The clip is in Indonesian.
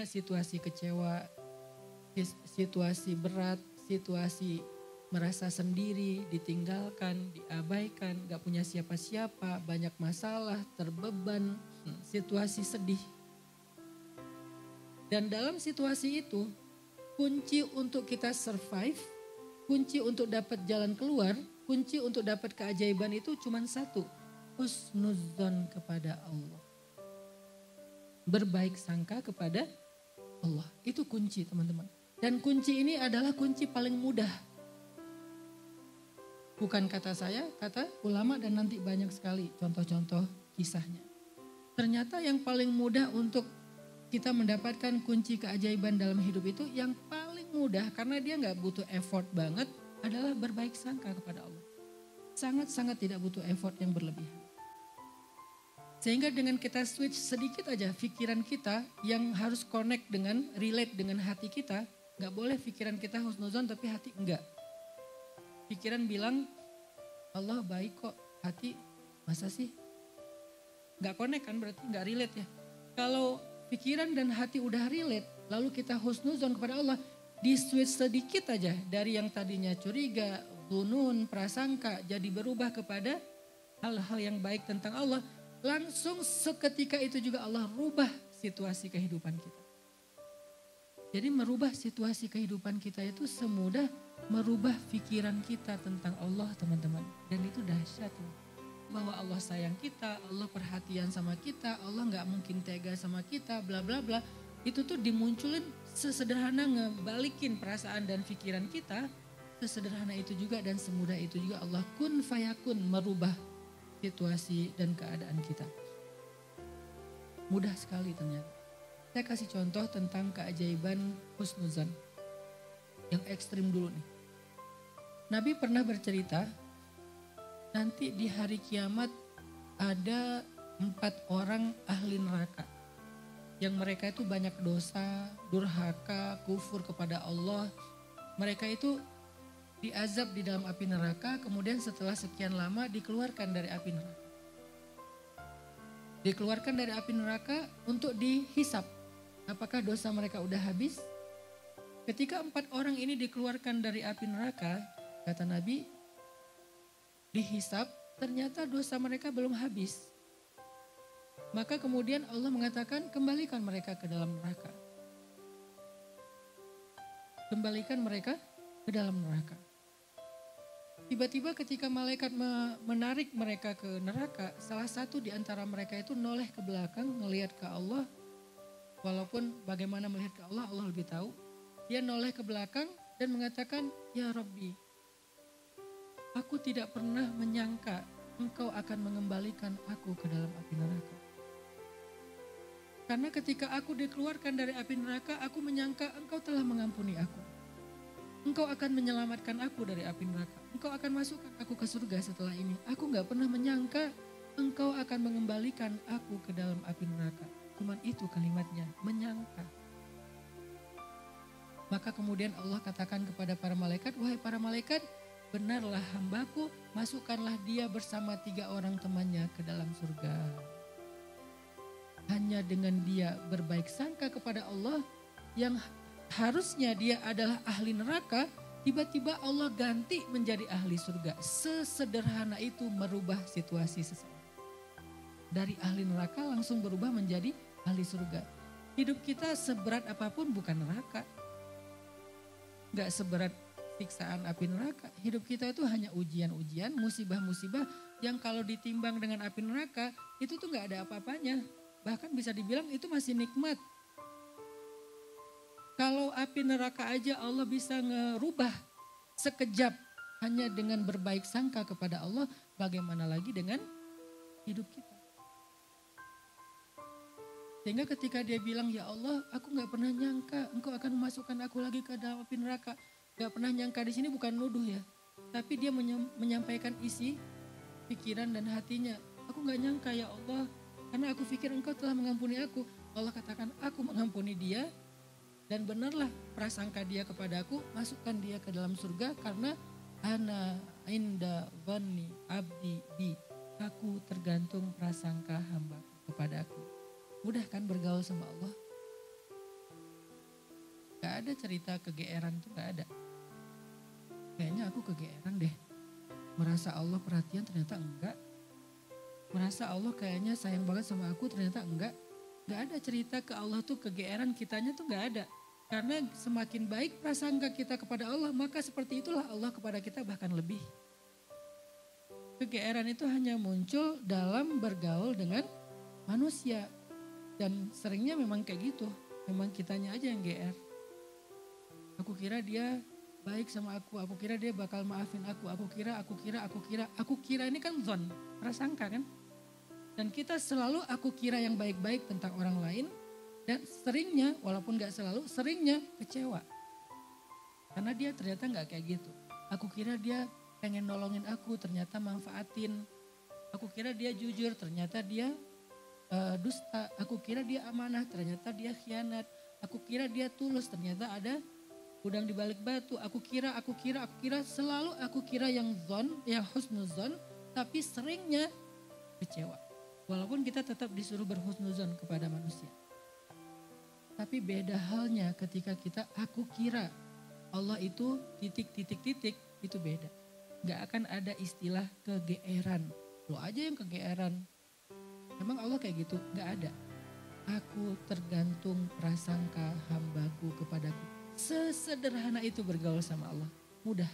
situasi kecewa, situasi berat, situasi merasa sendiri, ditinggalkan, diabaikan, gak punya siapa-siapa, banyak masalah, terbeban, situasi sedih. Dan dalam situasi itu, kunci untuk kita survive, kunci untuk dapat jalan keluar, kunci untuk dapat keajaiban itu cuma satu, husnudzon kepada Allah. Berbaik sangka kepada Allah, itu kunci teman-teman. Dan kunci ini adalah kunci paling mudah. Bukan kata saya, kata ulama dan nanti banyak sekali contoh-contoh kisahnya. Ternyata yang paling mudah untuk kita mendapatkan kunci keajaiban dalam hidup itu, yang paling mudah karena dia gak butuh effort banget adalah berbaik sangka kepada Allah. Sangat-sangat tidak butuh effort yang berlebihan. Sehingga dengan kita switch sedikit aja pikiran kita yang harus connect dengan, relate dengan hati kita. Gak boleh pikiran kita husnuzon tapi hati enggak. Pikiran bilang Allah baik kok, hati masa sih? Gak connect kan, berarti gak relate ya. Kalau pikiran dan hati udah relate, lalu kita husnuzon kepada Allah, di switch sedikit aja dari yang tadinya curiga, bunun, prasangka, jadi berubah kepada hal-hal yang baik tentang Allah. Langsung seketika itu juga Allah rubah situasi kehidupan kita. Jadi merubah situasi kehidupan kita itu semudah merubah pikiran kita tentang Allah teman-teman. Dan itu dahsyat loh. Bahwa Allah sayang kita, Allah perhatian sama kita, Allah gak mungkin tega sama kita, bla bla bla. Itu tuh dimunculin sesederhana ngebalikin perasaan dan pikiran kita. Sesederhana itu juga dan semudah itu juga Allah kun fayakun merubah situasi dan keadaan kita. Mudah sekali ternyata. Saya kasih contoh tentang keajaiban husnuzan. Yang ekstrim dulu nih. Nabi pernah bercerita, nanti di hari kiamat ada 4 orang ahli neraka. Yang mereka itu banyak dosa, durhaka, kufur kepada Allah. Mereka itu diazab di dalam api neraka, kemudian setelah sekian lama dikeluarkan dari api neraka. Dikeluarkan dari api neraka untuk dihisap. Apakah dosa mereka udah habis? Ketika 4 orang ini dikeluarkan dari api neraka, kata Nabi, dihisap ternyata dosa mereka belum habis. Maka kemudian Allah mengatakan kembalikan mereka ke dalam neraka. Kembalikan mereka ke dalam neraka. Tiba-tiba ketika malaikat menarik mereka ke neraka, salah satu di antara mereka itu noleh ke belakang melihat ke Allah. Walaupun bagaimana melihat ke Allah, Allah lebih tahu. Dia noleh ke belakang dan mengatakan, ya Rabbi, aku tidak pernah menyangka engkau akan mengembalikan aku ke dalam api neraka. Karena ketika aku dikeluarkan dari api neraka, aku menyangka engkau telah mengampuni aku. Engkau akan menyelamatkan aku dari api neraka. Engkau akan masukkan aku ke surga setelah ini. Aku gak pernah menyangka engkau akan mengembalikan aku ke dalam api neraka. Cuman itu kalimatnya, menyangka. Maka kemudian Allah katakan kepada para malaikat, wahai para malaikat, benarlah hambaku, masukkanlah dia bersama 3 orang temannya ke dalam surga. Hanya dengan dia berbaik sangka kepada Allah, yang harusnya dia adalah ahli neraka, tiba-tiba Allah ganti menjadi ahli surga. Sesederhana itu merubah situasi seseorang. Dari ahli neraka langsung berubah menjadi ahli surga. Hidup kita seberat apapun bukan neraka. Gak seberat siksaan api neraka. Hidup kita itu hanya ujian-ujian, musibah-musibah yang kalau ditimbang dengan api neraka itu tuh gak ada apa-apanya. Bahkan bisa dibilang itu masih nikmat. Kalau api neraka aja Allah bisa ngerubah sekejap hanya dengan berbaik sangka kepada Allah, bagaimana lagi dengan hidup kita. Sehingga ketika dia bilang, ya Allah, aku gak pernah nyangka engkau akan memasukkan aku lagi ke dalam api neraka. Gak pernah nyangka di sini bukan nuduh ya. Tapi dia menyampaikan isi pikiran dan hatinya. Aku gak nyangka ya Allah, karena aku pikir engkau telah mengampuni aku. Allah katakan, aku mengampuni dia. Dan benarlah prasangka dia kepada aku, masukkan dia ke dalam surga karena ana inda dhanni abdi bi. Aku tergantung prasangka hamba kepada aku. Mudah kan bergaul sama Allah? Gak ada cerita kegeeran tuh gak ada. Kayaknya aku kegeeran deh. Merasa Allah perhatian ternyata enggak. Merasa Allah kayaknya sayang banget sama aku ternyata enggak. Gak ada cerita ke Allah tuh kegeeran kitanya tuh gak ada. Karena semakin baik prasangka kita kepada Allah, maka seperti itulah Allah kepada kita bahkan lebih. Kegeeran itu hanya muncul dalam bergaul dengan manusia. Dan seringnya memang kayak gitu. Memang kitanya aja yang GR. Aku kira dia baik sama aku kira dia bakal maafin aku kira ini kan zon, prasangka kan. Dan kita selalu aku kira yang baik-baik tentang orang lain dan seringnya, walaupun gak selalu, seringnya kecewa. Karena dia ternyata gak kayak gitu. Aku kira dia pengen nolongin aku, ternyata manfaatin. Aku kira dia jujur, ternyata dia dusta. Aku kira dia amanah, ternyata dia khianat. Aku kira dia tulus, ternyata ada udang di balik batu. Aku kira, selalu aku kira yang husnuzon, tapi seringnya kecewa. Walaupun kita tetap disuruh berhusnuzon kepada manusia. Tapi beda halnya ketika kita aku kira Allah itu titik, itu beda. Gak akan ada istilah kegeeran. Lo aja yang kegeeran. Emang Allah kayak gitu? Gak ada. Aku tergantung prasangka hambaku kepadaku. Sesederhana itu bergaul sama Allah. Mudah.